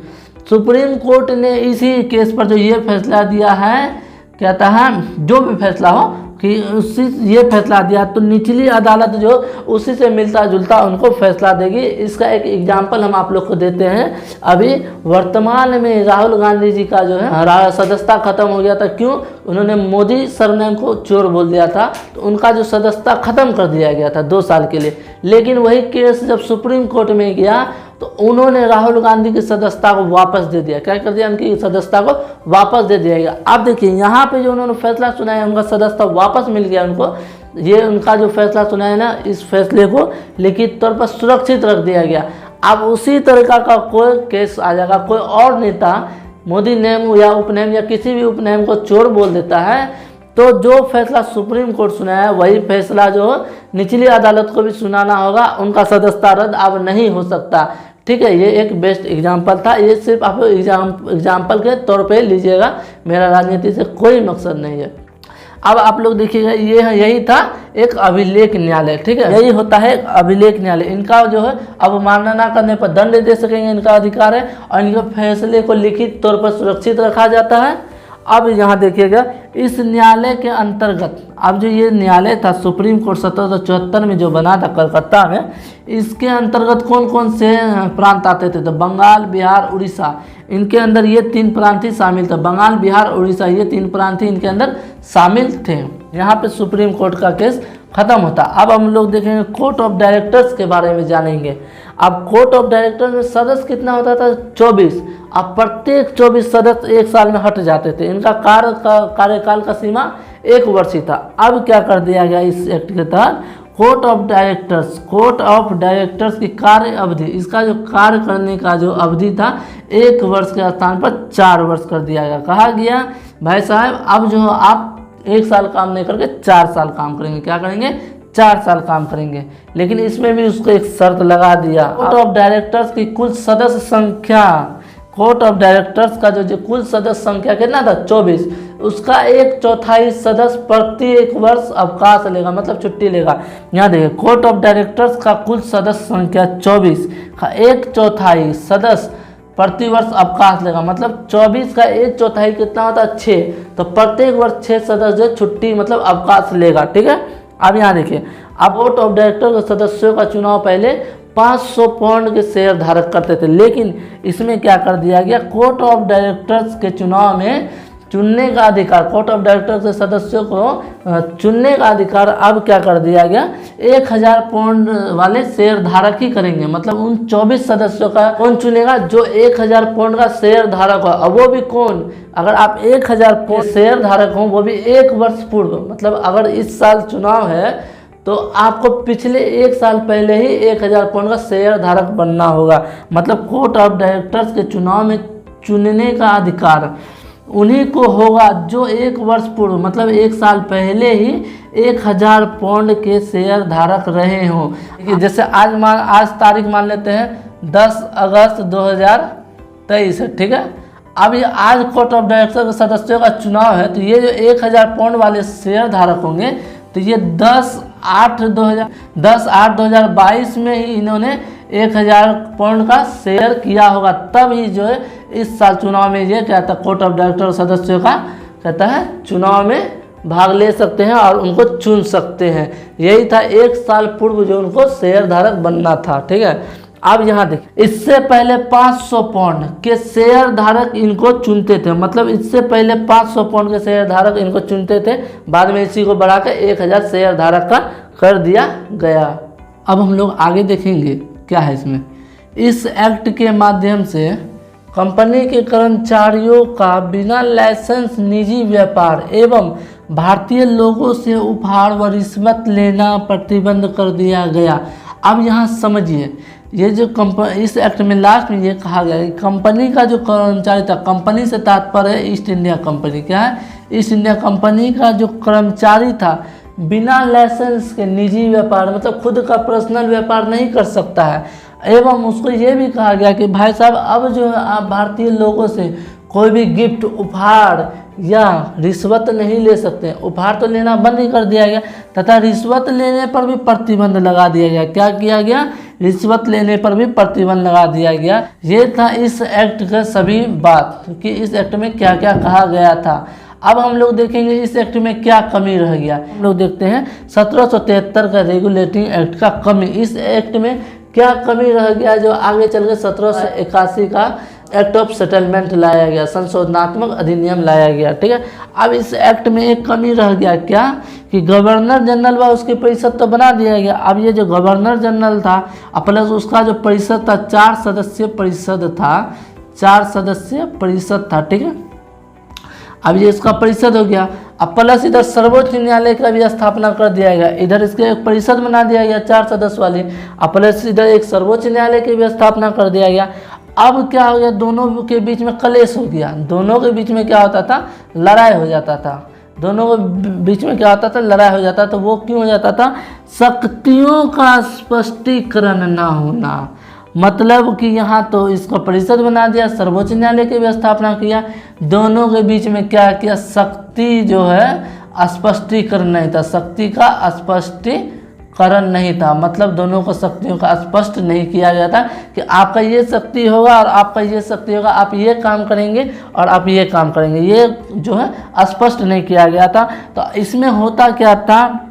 S1: सुप्रीम कोर्ट ने इसी केस पर जो ये फैसला दिया है, कहता है जो भी फैसला हो कि उसी ये फैसला दिया, तो निचली अदालत जो उसी से मिलता जुलता उनको फैसला देगी। इसका एक एग्जांपल हम आप लोग को देते हैं। अभी वर्तमान में राहुल गांधी जी का जो है सदस्यता खत्म हो गया था। क्यों? उन्होंने मोदी सरनेम को चोर बोल दिया था, तो उनका जो सदस्यता खत्म कर दिया गया था 2 साल के लिए। लेकिन वही केस जब सुप्रीम कोर्ट में गया तो उन्होंने राहुल गांधी की सदस्यता को वापस दे दिया। क्या कर दिया? उनकी सदस्यता को वापस दे दिया गया। अब देखिए यहाँ पे जो उन्होंने फैसला सुनाया, उनका सदस्यता वापस मिल गया उनको। ये उनका जो फैसला सुनाया ना, इस फैसले को लिखित तौर पर सुरक्षित रख दिया गया। अब उसी तरीका का कोई केस आ जाएगा, कोई और नेता मोदी नेम या उपनेम या किसी भी उपनेम को चोर बोल देता है, तो जो फैसला सुप्रीम कोर्ट सुनाया वही फैसला जो निचली अदालत को भी सुनाना होगा। उनका सदस्यता रद्द अब नहीं हो सकता। ठीक है, ये एक बेस्ट एग्जांपल था। ये सिर्फ आप एग्जांपल के तौर पे लीजिएगा, मेरा राजनीति से कोई मकसद नहीं है। अब आप लोग देखिएगा, ये यही था एक अभिलेख न्यायालय। ठीक है, यही होता है अभिलेख न्यायालय। इनका जो है अवमानना करने पर दंड दे सकेंगे, इनका अधिकार है, और इनके फैसले को लिखित तौर पर सुरक्षित रखा जाता है। अब यहाँ देखिएगा, इस न्यायालय के अंतर्गत अब जो ये न्यायालय था सुप्रीम कोर्ट 1774 में जो बना था कलकत्ता में, इसके अंतर्गत कौन कौन से प्रांत आते थे? तो बंगाल, बिहार, उड़ीसा, इनके अंदर ये 3 प्रांत ही शामिल थे। बंगाल, बिहार, उड़ीसा, ये 3 प्रांत ही इनके अंदर शामिल थे। यहाँ पे सुप्रीम कोर्ट का केस खत्म होता। अब हम लोग देखेंगे कोर्ट ऑफ डायरेक्टर्स के बारे में जानेंगे। अब कोर्ट ऑफ डायरेक्टर्स में सदस्य कितना होता था? 24। अब प्रत्येक 24 सदस्य 1 साल में हट जाते थे। इनका कार्यकाल का सीमा 1 वर्ष ही था। अब क्या कर दिया गया इस एक्ट के तहत? कोर्ट ऑफ डायरेक्टर्स की कार्य अवधि, इसका जो कार्य करने का जो अवधि था 1 वर्ष के स्थान पर 4 वर्ष कर दिया गया। कहा गया भाई साहब अब जो आप 1 साल काम नहीं करके 4 साल काम करेंगे। क्या करेंगे? 4 साल काम करेंगे। लेकिन इसमें भी उसको एक शर्त लगा दिया। कोर्ट ऑफ डायरेक्टर्स की कुल सदस्य संख्या, कोर्ट ऑफ डायरेक्टर्स का जो कुल सदस्य संख्या कितना था? 24। उसका 1/4 सदस्य प्रत्येक वर्ष अवकाश लेगा, मतलब छुट्टी लेगा। यहाँ देखिए, कोर्ट ऑफ डायरेक्टर्स का कुल सदस्य संख्या 24 का 1/4 सदस्य प्रतिवर्ष अवकाश लेगा, मतलब 24 का 1/4 कितना होता है? 6। तो प्रत्येक वर्ष 6 सदस्य छुट्टी मतलब अवकाश लेगा। ठीक है, अब यहाँ देखिए, अब कोर्ट ऑफ डायरेक्टर के सदस्यों का चुनाव पहले 500 पाउंड के शेयर धारक करते थे। लेकिन इसमें क्या कर दिया गया? कोर्ट ऑफ डायरेक्टर्स के चुनाव में चुनने का अधिकार, कोर्ट ऑफ डायरेक्टर्स के सदस्यों को चुनने का अधिकार अब क्या कर दिया गया? 1000 पाउंड वाले शेयर धारक ही करेंगे। मतलब उन 24 सदस्यों का कौन चुनेगा? जो 1000 पाउंड का शेयर धारक हो। अब वो भी कौन? अगर आप 1000 पाउंड शेयर धारक हो, वो भी 1 वर्ष पूर्व, मतलब अगर इस साल चुनाव है तो आपको पिछले 1 साल पहले ही 1000 पाउंड का शेयर धारक बनना होगा। मतलब कोर्ट ऑफ डायरेक्टर्स के चुनाव में चुनने का अधिकार उन्हीं को होगा जो 1 वर्ष पूर्व, मतलब 1 साल पहले ही 1000 पाउंड के शेयर धारक रहे हों। जैसे आज तारीख मान लेते हैं 10 अगस्त 2023 है। ठीक है, अब ये आज कोर्ट ऑफ डायरेक्टर के सदस्यों का चुनाव है, तो ये जो 1000 पाउंड वाले शेयर धारक होंगे, तो ये 10 10/8/2022 में ही इन्होंने 1000 पाउंड का शेयर किया होगा, तब ही जो है इस साल चुनाव में ये कहता है कोर्ट ऑफ डायरेक्टर सदस्यों का कहता है चुनाव में भाग ले सकते हैं और उनको चुन सकते हैं। यही था 1 साल पूर्व जो उनको शेयर धारक बनना था। ठीक है, अब यहाँ देखिए, इससे पहले 500 पाउंड के शेयर धारक इनको चुनते थे, मतलब इससे पहले 500 पाउंड के शेयर धारक इनको चुनते थे, बाद में इसी को बढ़ाकर 1000 शेयर धारक का कर दिया गया। अब हम लोग आगे देखेंगे क्या है इसमें। इस एक्ट के माध्यम से कंपनी के कर्मचारियों का बिना लाइसेंस निजी व्यापार एवं भारतीय लोगों से उपहार व रिश्वत लेना प्रतिबंध कर दिया गया। अब यहाँ समझिए, ये जो इस एक्ट में लास्ट में ये कहा गया कि कंपनी का जो कर्मचारी था, कंपनी से तात्पर्य है ईस्ट इंडिया कंपनी, क्या है, ईस्ट इंडिया कंपनी का जो कर्मचारी था बिना लाइसेंस के निजी व्यापार मतलब खुद का पर्सनल व्यापार नहीं कर सकता है। एवं उसको ये भी कहा गया कि भाई साहब अब जो है आप भारतीय लोगों से कोई भी गिफ्ट, उपहार या रिश्वत नहीं ले सकते। उपहार तो लेना बंद ही कर दिया गया तथा रिश्वत लेने पर भी प्रतिबंध लगा दिया गया। क्या किया गया, रिश्वत लेने पर भी प्रतिबंध लगा दिया गया। ये था इस एक्ट का सभी बात कि इस एक्ट में क्या क्या कहा गया था। अब हम लोग देखेंगे इस एक्ट में क्या कमी रह गया। हम लोग देखते हैं 1773 का रेगुलेटिंग एक्ट का कमी, इस एक्ट में क्या कमी रह गया जो आगे चल के 1781 का एक्ट ऑफ सेटलमेंट लाया गया, संशोधनात्मक अधिनियम लाया गया। ठीक है, अब इस एक्ट में एक कमी रह गया क्या कि गवर्नर जनरल व उसकी परिषद तो बना दिया गया। अब ये जो गवर्नर जनरल था प्लस उसका जो परिषद था 4 सदस्यीय परिषद था, 4 सदस्यीय परिषद था। ठीक है, अब ये इसका परिषद हो गया। अब प्लस इधर सर्वोच्च न्यायालय का भी स्थापना कर दिया गया, इधर इसके एक परिषद बना दिया गया 4 सदस्य वाली, अब प्लस इधर एक सर्वोच्च न्यायालय की भी स्थापना कर दिया गया। अब क्या हो गया, दोनों के बीच में कलेश हो गया, दोनों के बीच में क्या होता था, लड़ाई हो जाता था। दोनों के बीच में क्या होता था, लड़ाई हो जाता। तो वो क्यों हो जाता था, शक्तियों का स्पष्टीकरण ना होना। मतलब कि यहाँ तो इसको परिषद बना दिया, सर्वोच्च न्यायालय की भी स्थापना किया, दोनों के बीच में क्या किया, शक्ति जो है स्पष्टीकरण नहीं था, शक्ति का स्पष्टीकरण नहीं था। मतलब दोनों को शक्तियों का स्पष्ट नहीं किया गया था कि आपका ये शक्ति होगा और आपका ये शक्ति होगा, आप ये काम करेंगे और आप ये काम करेंगे, ये जो है स्पष्ट नहीं किया गया था। तो इसमें होता क्या था,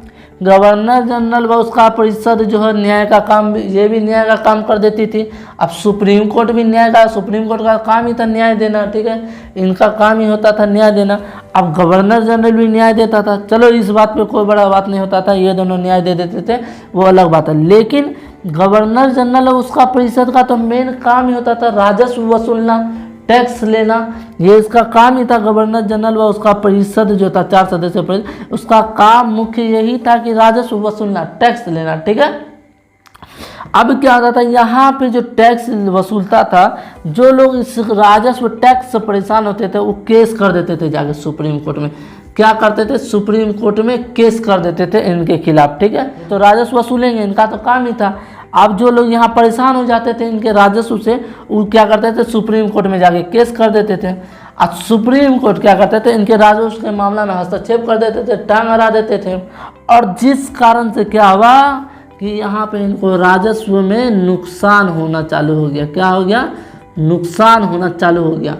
S1: गवर्नर जनरल व उसका परिषद जो है न्याय का काम, ये भी न्याय का काम कर देती थी। अब सुप्रीम कोर्ट भी न्याय का, सुप्रीम कोर्ट का काम ही था न्याय देना। ठीक है, इनका काम ही होता था न्याय देना। अब गवर्नर जनरल भी न्याय देता था, चलो इस बात पे कोई बड़ा बात नहीं होता था, ये दोनों न्याय दे देते थे, वो अलग बात है। लेकिन गवर्नर जनरल और उसका परिषद का तो मेन काम ही होता था राजस्व वसूलना, टैक्स लेना, ये इसका काम ही था। गवर्नर जनरल व उसका परिषद जो था 4 सदस्य परिषद, उसका काम मुख्य यही था कि राजस्व वसूलना, टैक्स लेना। ठीक है, अब क्या होता था, यहाँ पे जो टैक्स वसूलता था, जो लोग इस राजस्व टैक्स से परेशान होते थे वो केस कर देते थे जाके सुप्रीम कोर्ट में। क्या करते थे, सुप्रीम कोर्ट में केस कर देते थे इनके खिलाफ। ठीक है, तो राजस्व वसूलेंगे, इनका तो काम ही था। अब जो लोग यहाँ परेशान हो जाते थे इनके राजस्व से, वो क्या करते थे, सुप्रीम कोर्ट में जाके केस कर देते थे। अब सुप्रीम कोर्ट क्या करते थे, इनके राजस्व के मामला में हस्तक्षेप कर देते थे, टांग अड़ा देते थे। और जिस कारण से क्या हुआ कि यहाँ पे इनको राजस्व में नुकसान होना चालू हो गया। क्या हो गया, नुकसान होना चालू हो गया।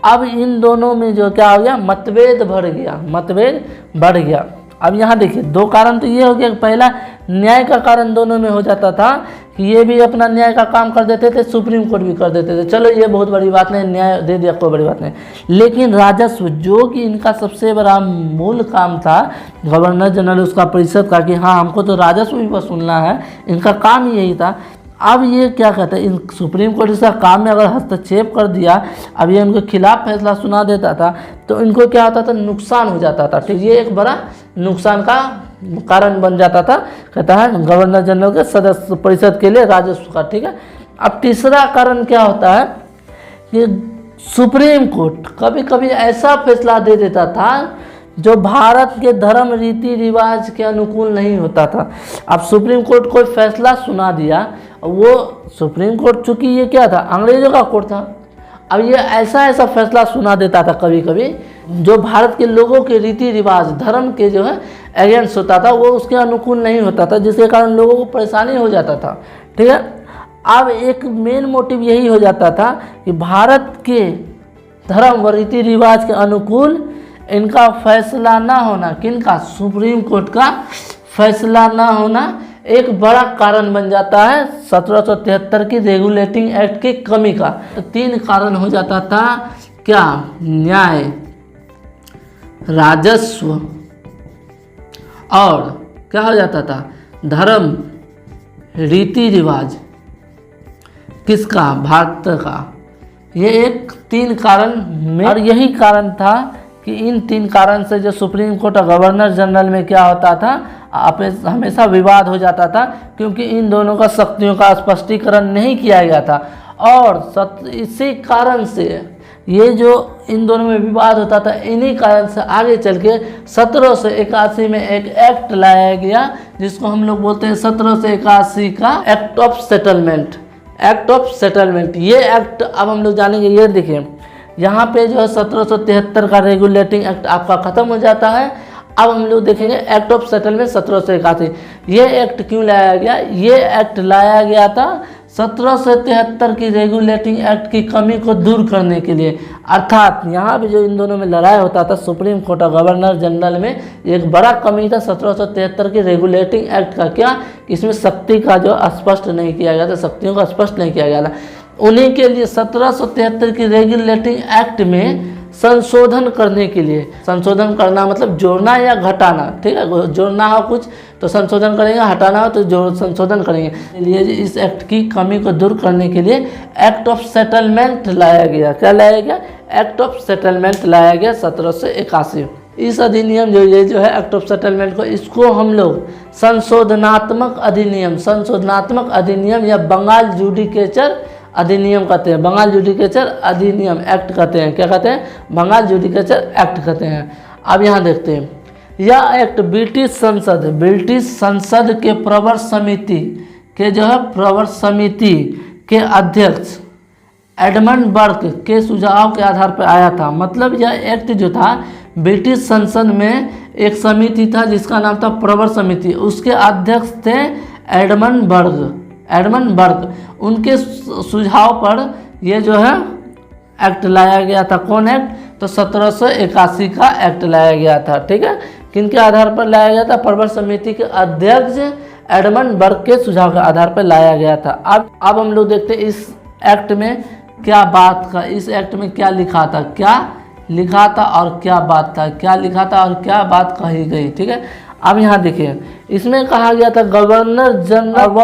S1: अब इन दोनों में जो क्या हो गया, मतभेद बढ़ गया, मतभेद बढ़ गया। अब यहाँ देखिए, 2 कारण तो ये हो गया कि पहला न्याय का कारण दोनों में हो जाता था कि ये भी अपना न्याय का काम कर देते थे, सुप्रीम कोर्ट भी कर देते थे, चलो ये बहुत बड़ी बात नहीं, न्याय दे दिया, कोई बड़ी बात नहीं। लेकिन राजस्व जो कि इनका सबसे बड़ा मूल काम था, गवर्नर जनरल उसका परिषद का, कि हाँ हमको तो राजस्व भी वसूलना है, इनका काम ही यही था। अब ये क्या कहते हैं, इन सुप्रीम कोर्ट इसका काम में अगर हस्तक्षेप कर दिया, अब ये उनके खिलाफ फैसला सुना देता था, तो इनको क्या होता था, नुकसान हो जाता था। ठीक, ये एक बड़ा नुकसान का कारण बन जाता था, कहता है गवर्नर जनरल के सदस्य परिषद के लिए राजस्व का। ठीक है, अब तीसरा कारण क्या होता है कि सुप्रीम कोर्ट कभी कभी ऐसा फैसला दे देता था जो भारत के धर्म रीति रिवाज के अनुकूल नहीं होता था। अब सुप्रीम कोर्ट कोई फैसला सुना दिया, वो सुप्रीम कोर्ट चूँकि ये क्या था, अंग्रेजों का कोर्ट था, अब ये ऐसा फैसला सुना देता था कभी कभी जो भारत के लोगों के रीति रिवाज, धर्म के जो है अगेंस्ट होता था, वो उसके अनुकूल नहीं होता था, जिसके कारण लोगों को परेशानी हो जाता था। ठीक है, अब एक मेन मोटिव यही हो जाता था कि भारत के धर्म व रीति रिवाज के अनुकूल इनका फैसला ना होना, किनका, सुप्रीम कोर्ट का फैसला ना होना एक बड़ा कारण बन जाता है 1773 की रेगुलेटिंग एक्ट की कमी का। तो 3 कारण हो जाता था, क्या, न्याय, राजस्व और क्या हो जाता था, धर्म रीति रिवाज, किसका, भारत का। ये एक 3 कारण में, और यही कारण था कि इन 3 कारण से जो सुप्रीम कोर्ट और गवर्नर जनरल में क्या होता था, हमेशा विवाद हो जाता था, क्योंकि इन दोनों का शक्तियों का स्पष्टीकरण नहीं किया गया था। और इसी कारण से ये जो इन दोनों में विवाद होता था, इन्हीं कारण से आगे चल के 1781 में एक एक्ट लाया गया, जिसको हम लोग बोलते हैं 1781 का act of settlement. Act of settlement, ये एक्ट अब हम लोग जानेंगे। ये देखिए, यहाँ पे जो है 1773 का रेगुलेटिंग एक्ट आपका खत्म हो जाता है। अब हम लोग देखेंगे एक्ट ऑफ सेटलमेंट 1781। ये एक्ट क्यों लाया गया? ये एक्ट लाया गया था 1773 की रेगुलेटिंग एक्ट की कमी को दूर करने के लिए। अर्थात यहाँ पे जो इन दोनों में लड़ाई होता था सुप्रीम कोर्ट और गवर्नर जनरल में, एक बड़ा कमी था 1773 की रेगुलेटिंग एक्ट का। क्या? इसमें शक्ति का जो स्पष्ट नहीं किया गया था, शक्तियों का स्पष्ट नहीं किया गया था। उन्हीं के लिए 1773 की रेगुलेटिंग एक्ट में संशोधन करने के लिए, संशोधन करना मतलब जोड़ना या घटाना, ठीक है, जोड़ना हो कुछ तो संशोधन करेंगे, हटाना हो तो जो संशोधन करेंगे। इसलिए इस एक्ट की कमी को दूर करने के लिए एक्ट ऑफ सेटलमेंट लाया गया। क्या लाया गया? एक्ट ऑफ सेटलमेंट लाया गया 1781। इस अधिनियम ये जो है एक्ट ऑफ सेटलमेंट को, इसको हम लोग संशोधनात्मक अधिनियम या बंगाल जुडिकेचर अधिनियम कहते हैं। बंगाल जुडिकेचर अधिनियम एक्ट कहते हैं। क्या कहते हैं? बंगाल जुडिकेचर एक्ट कहते हैं। अब यहाँ देखते हैं, यह एक्ट ब्रिटिश संसद के प्रवर समिति के जो है प्रवर समिति के अध्यक्ष एडमंड बर्क के सुझाव के आधार पर आया था। मतलब यह एक्ट जो था ब्रिटिश संसद में एक समिति था जिसका नाम था प्रवर समिति, उसके अध्यक्ष थे एडमंड बर्क। उनके सुझाव पर यह जो है एक्ट लाया गया था। कौन एक्ट? तो 1781 का एक्ट लाया गया था। ठीक है, किनके आधार पर लाया गया था? प्रवर समिति के अध्यक्ष एडमंड बर्क के सुझाव के आधार पर लाया गया था। अब हम लोग देखते हैं इस एक्ट में क्या बात का, इस एक्ट में क्या लिखा था, क्या लिखा था और क्या बात था, क्या लिखा था और क्या बात कही गई। ठीक है, अब यहाँ देखिए, इसमें कहा गया था गवर्नर जनरल व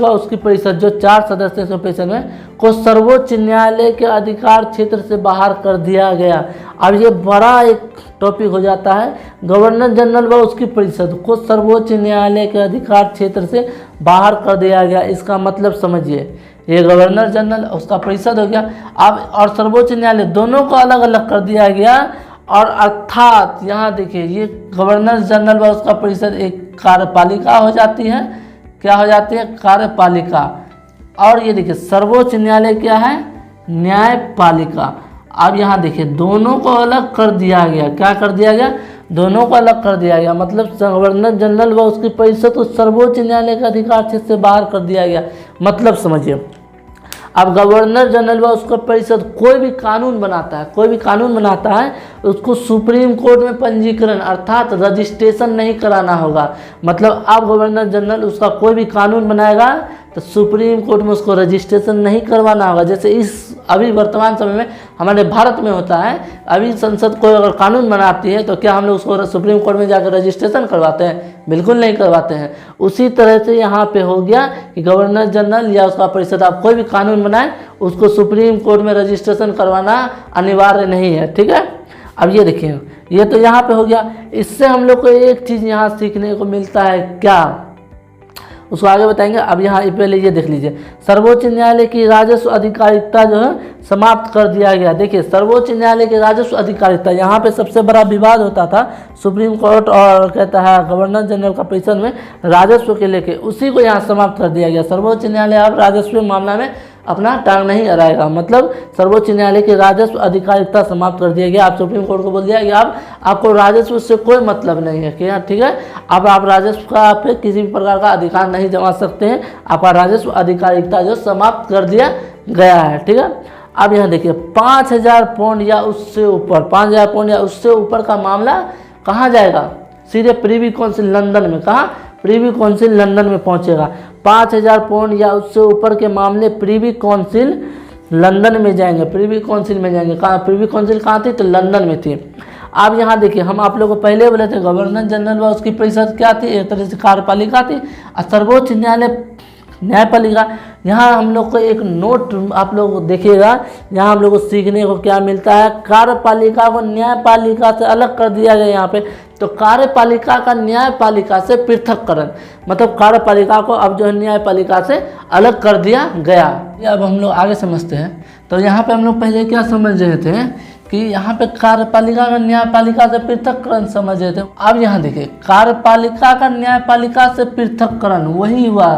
S1: उसकी परिषद जो 4 सदस्य के परिषद में को सर्वोच्च न्यायालय के अधिकार क्षेत्र से बाहर कर दिया गया। अब ये बड़ा एक टॉपिक हो जाता है, गवर्नर जनरल व उसकी परिषद को सर्वोच्च न्यायालय के अधिकार क्षेत्र से बाहर कर दिया गया। इसका मतलब समझिए, ये गवर्नर जनरल उसका परिषद हो गया, अब और सर्वोच्च न्यायालय दोनों को अलग अलग कर दिया गया। और अर्थात यहाँ देखिए, ये गवर्नर जनरल व उसका परिषद एक कार्यपालिका हो जाती है। क्या हो जाती है? कार्यपालिका। और ये देखिए सर्वोच्च न्यायालय क्या है? न्यायपालिका। अब यहाँ देखिए दोनों को अलग कर दिया गया। क्या कर दिया गया? दोनों को अलग कर दिया गया। मतलब गवर्नर जनरल व उसकी परिषद को सर्वोच्च न्यायालय के अधिकार क्षेत्र से बाहर कर दिया गया। मतलब समझिए, अब गवर्नर जनरल व उसका परिषद कोई भी कानून बनाता है, उसको सुप्रीम कोर्ट में पंजीकरण अर्थात रजिस्ट्रेशन नहीं कराना होगा। मतलब अब गवर्नर जनरल उसका कोई भी कानून बनाएगा तो सुप्रीम कोर्ट में उसको रजिस्ट्रेशन नहीं करवाना होगा। जैसे इस अभी वर्तमान समय में हमारे भारत में होता है, अभी संसद कोई अगर कानून बनाती है तो क्या हम लोग उसको सुप्रीम कोर्ट में जाकर रजिस्ट्रेशन करवाते हैं? बिल्कुल नहीं करवाते हैं। उसी तरह से यहाँ पे हो गया कि गवर्नर जनरल या उसका परिषद आप कोई भी कानून बनाए, उसको सुप्रीम कोर्ट में रजिस्ट्रेशन करवाना अनिवार्य नहीं है। ठीक है, अब ये देखिए, ये तो यहाँ पे हो गया। इससे हम लोग को एक चीज़ यहाँ सीखने को मिलता है, क्या उसको आगे बताएंगे। अब यहाँ पहले ये देख लीजिए, सर्वोच्च न्यायालय की राजस्व अधिकारिता जो है समाप्त कर दिया गया। देखिए सर्वोच्च न्यायालय की राजस्व अधिकारिता, यहाँ पे सबसे बड़ा विवाद होता था सुप्रीम कोर्ट और कहता है गवर्नर जनरल का परिषद में राजस्व के लेके, उसी को यहाँ समाप्त कर दिया गया। सर्वोच्च न्यायालय अब राजस्व मामला में अपना टांग नहीं अड़ाएगा। मतलब सर्वोच्च न्यायालय की राजस्व अधिकारिकता समाप्त कर दिया गया। आप सुप्रीम कोर्ट को बोल दिया कि आप आपको राजस्व से कोई मतलब नहीं है, क्या ठीक है। अब आप राजस्व का आप किसी भी प्रकार का अधिकार नहीं जमा सकते हैं, आपका राजस्व अधिकारिकता जो समाप्त कर दिया गया है, ठीक है। अब यहाँ देखिए 5000 पाउंड या उससे ऊपर, 5000 पाउंड या उससे ऊपर का मामला कहाँ जाएगा, सीधे प्रीवी काउंसिल लंदन में। कहाँ, प्रीवी काउंसिल लंदन में पहुँचेगा। 5000 पाउंड या उससे ऊपर के मामले प्रीवी काउंसिल लंदन में जाएंगे, प्रीवी काउंसिल में जाएंगे। कहाँ, प्रीवी काउंसिल कहाँ थी, तो लंदन में थी। अब यहाँ देखिए हम आप लोगों को पहले बोले थे गवर्नर जनरल व उसकी परिषद क्या थी, एक तरह से कार्यपालिका थी, और सर्वोच्च न्यायालय न्यायपालिका। यहाँ हम लोग को एक नोट आप लोग देखिएगा, यहाँ हम लोग को सीखने को क्या मिलता है, कार्यपालिका को न्यायपालिका से अलग कर दिया गया यहाँ पे। तो कार्यपालिका का न्यायपालिका से पृथककरण, मतलब कार्यपालिका को अब जो है न्यायपालिका से अलग कर दिया गया। अब हम लोग आगे समझते हैं। तो यहाँ पे हम लोग पहले क्या समझ रहे थे कि यहाँ पे कार्यपालिका का न्यायपालिका से पृथककरण समझ रहे थे। अब यहाँ देखिए कार्यपालिका का न्यायपालिका से पृथककरण वही हुआ,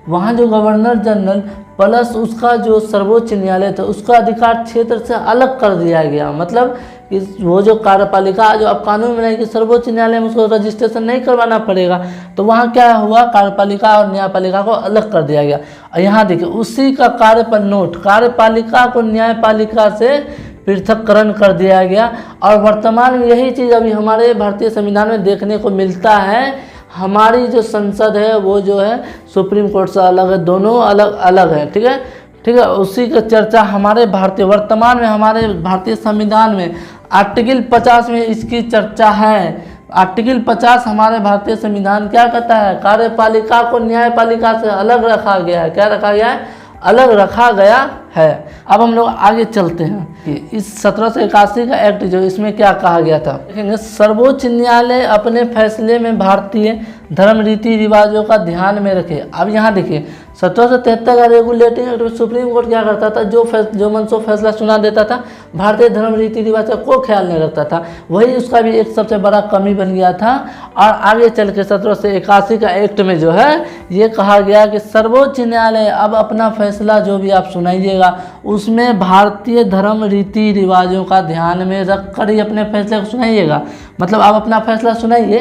S1: वहाँ जो गवर्नर जनरल प्लस उसका जो सर्वोच्च न्यायालय था उसका अधिकार क्षेत्र से अलग कर दिया गया। मतलब कि वो जो कार्यपालिका जो अब कानून बनाएगी सर्वोच्च न्यायालय में उसको रजिस्ट्रेशन नहीं करवाना पड़ेगा, तो वहाँ क्या हुआ, कार्यपालिका और न्यायपालिका को अलग कर दिया गया। और यहाँ देखिए उसी का कार्य पर नोट, कार्यपालिका को न्यायपालिका से पृथककरण कर दिया गया। और वर्तमान में यही चीज़ अभी हमारे भारतीय संविधान में देखने को मिलता है। हमारी जो संसद है वो जो है सुप्रीम कोर्ट से अलग है, दोनों अलग अलग है, ठीक है, ठीक है। उसी का चर्चा हमारे भारतीय वर्तमान में हमारे भारतीय संविधान में आर्टिकल 50 में इसकी चर्चा है। आर्टिकल 50 हमारे भारतीय संविधान क्या कहता है, कार्यपालिका को न्यायपालिका से अलग रखा गया है। क्या रखा गया है, अलग रखा गया है। अब हम लोग आगे चलते हैं कि इस 1781 का एक्ट जो इसमें क्या कहा गया था देखेंगे। सर्वोच्च न्यायालय अपने फैसले में भारतीय धर्म रीति रिवाजों का ध्यान में रखे। अब यहाँ देखिए 1773 का रेगुलेटिंग एक्ट में सुप्रीम कोर्ट क्या करता था, जो मनसो फैसला सुना देता था भारतीय धर्म रीति रिवाज का कोई ख्याल नहीं रखता था। वही उसका भी एक सबसे बड़ा कमी बन गया था। और आगे चल के 1781 का एक्ट में जो है ये कहा गया कि सर्वोच्च न्यायालय अब अपना फैसला जो भी आप सुनाइएगा उसमें भारतीय धर्म रीति रिवाजों का ध्यान में रख कर ही अपने फैसले को सुनाइएगा। मतलब आप अपना फैसला सुनाइए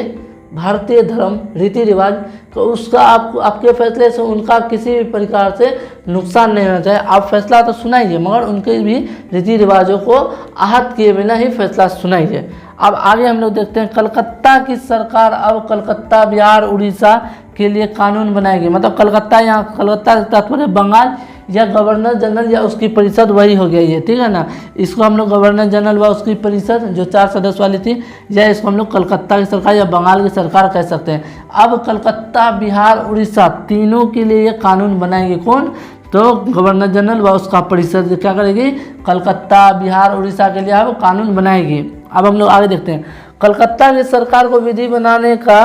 S1: भारतीय धर्म रीति रिवाज, तो उसका आपके फैसले से उनका किसी भी प्रकार से नुकसान नहीं होना चाहिए। आप फैसला तो सुनाइए मगर उनके भी रीति रिवाजों को आहत किए बिना ही फैसला सुनाइए। अब आगे हम लोग देखते हैं कलकत्ता की सरकार अब कलकत्ता, बिहार, उड़ीसा के लिए कानून बनाएगी। मतलब कलकत्ता, यहाँ कलकत्ता से तात्पर्य बंगाल या गवर्नर जनरल या उसकी परिषद वही हो गई है, ठीक है ना। इसको हम लोग गवर्नर जनरल व उसकी परिषद जो 4 सदस्य वाली थी, या इसको हम लोग कलकत्ता की सरकार या बंगाल की सरकार कह सकते हैं। अब कलकत्ता, बिहार, उड़ीसा तीनों के लिए ये कानून बनाएंगे। कौन, तो गवर्नर जनरल व उसका परिषद क्या करेगी, कलकत्ता, बिहार, उड़ीसा के लिए अब कानून बनाएगी। अब हम लोग आगे देखते हैं कलकत्ता की सरकार को विधि बनाने का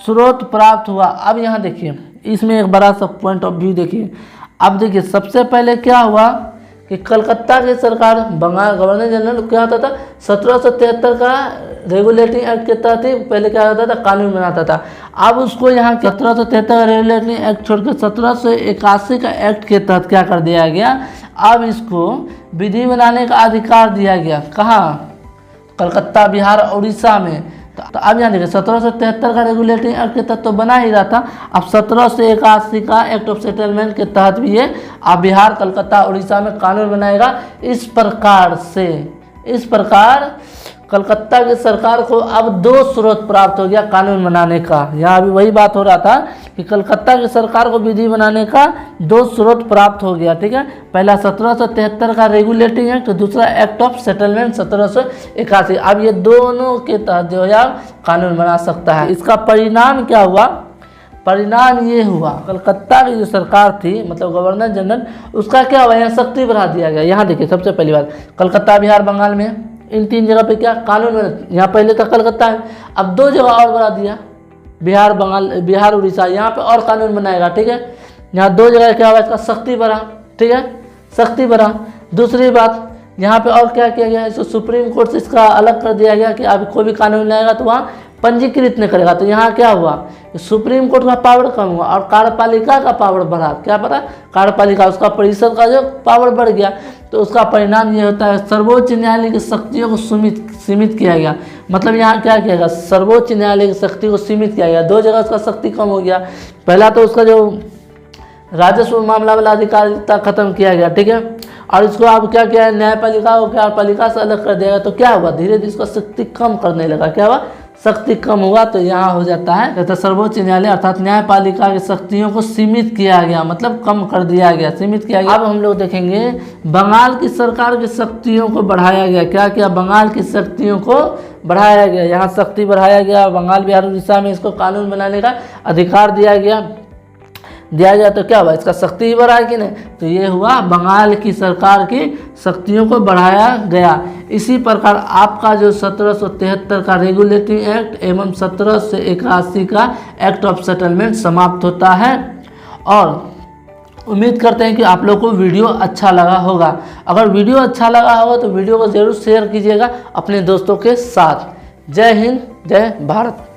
S1: स्रोत प्राप्त हुआ। अब यहाँ देखिए इसमें एक बड़ा सा पॉइंट ऑफ व्यू देखिए। अब देखिए सबसे पहले क्या हुआ कि कलकत्ता की सरकार बंगाल गवर्नर जनरल क्या होता था 1773 का रेगुलेटिंग एक्ट के तहत ही पहले क्या होता था, कानून बनाता था। अब उसको यहाँ 1773 का रेगुलेटिंग एक्ट छोड़कर 1781 का एक्ट के तहत क्या कर दिया गया, अब इसको विधि बनाने का अधिकार दिया गया। कहाँ, कलकत्ता, बिहार, उड़ीसा में। तो अब यहाँ देखिए 1773 का रेगुलेटिंग एक्ट के तहत तो बना ही रहा था। अब 1781 का एक्ट ऑफ सेटलमेंट के तहत भी ये अब बिहार, कलकत्ता, उड़ीसा में कानून बनाएगा। इस प्रकार कलकत्ता की सरकार को अब 2 स्रोत प्राप्त हो गया कानून बनाने का। यहाँ अभी वही बात हो रहा था कि कलकत्ता की सरकार को विधि बनाने का 2 स्रोत प्राप्त हो गया, ठीक है। पहला 1773 का रेगुलेटिंग एक्ट, दूसरा एक्ट ऑफ सेटलमेंट 1781। अब ये दोनों के तहत जो है कानून बना सकता है। इसका परिणाम क्या हुआ, परिणाम ये हुआ कलकत्ता की जो सरकार थी मतलब गवर्नर जनरल उसका क्या हुआ, यहाँ सख्ती बढ़ा दिया गया। यहाँ देखिए सबसे पहली बात कलकत्ता, बिहार, बंगाल में इन 3 जगह पे क्या कानून बना, यहाँ पहले था कलकत्ता में, अब 2 जगह और बढ़ा दिया बिहार, बंगाल, बिहार, उड़ीसा, यहाँ पे और कानून बनाएगा, ठीक है। यहाँ 2 जगह क्या हुआ, इसका सख्ती बढ़ा, ठीक है, सख्ती बढ़ा। दूसरी बात यहाँ पे और क्या किया गया, इसको सुप्रीम कोर्ट से इसका अलग कर दिया गया कि अब कोई भी कानून लाएगा तो वहाँ पंजीकृत नहीं करेगा तो यहाँ क्या हुआ, सुप्रीम कोर्ट का पावर कम हुआ और कार्यपालिका का पावर बढ़ा। क्या बढ़ा, कार्यपालिका, उसका परिषद का जो पावर बढ़ गया, तो उसका परिणाम ये होता है सर्वोच्च न्यायालय की शक्तियों को सीमित किया गया। मतलब यहाँ क्या किया गया, सर्वोच्च न्यायालय की शक्ति को सीमित किया गया। दो जगह उसका शक्ति कम हो गया। पहला तो उसका जो राजस्व मामला वाला अधिकारिता खत्म किया गया, ठीक है, और इसको अब क्या किया है, न्यायपालिका को कार्यपालिका से अलग कर दिया। तो क्या हुआ, धीरे धीरे इसका शक्ति कम करने लगा। क्या हुआ, शक्ति कम हुआ, तो यहाँ हो जाता है तो सर्वोच्च न्यायालय अर्थात न्यायपालिका की शक्तियों को सीमित किया गया, मतलब कम कर दिया गया, सीमित किया गया। अब हम लोग देखेंगे बंगाल की सरकार की शक्तियों को बढ़ाया गया। क्या किया, बंगाल की शक्तियों को बढ़ाया गया। यहाँ शक्ति बढ़ाया गया, बंगाल बिहार उड़ीसा में इसको कानून बनाने का अधिकार दिया गया। तो क्या हुआ, इसका शक्ति ही बढ़ा कि नहीं, तो ये हुआ बंगाल की सरकार की शक्तियों को बढ़ाया गया। इसी प्रकार आपका जो 1773 का रेगुलेटिंग एक्ट एवं 1781 का एक्ट ऑफ सेटलमेंट समाप्त होता है। और उम्मीद करते हैं कि आप लोग को वीडियो अच्छा लगा होगा। अगर वीडियो अच्छा लगा होगा तो वीडियो को ज़रूर शेयर कीजिएगा अपने दोस्तों के साथ। जय हिंद, जय भारत।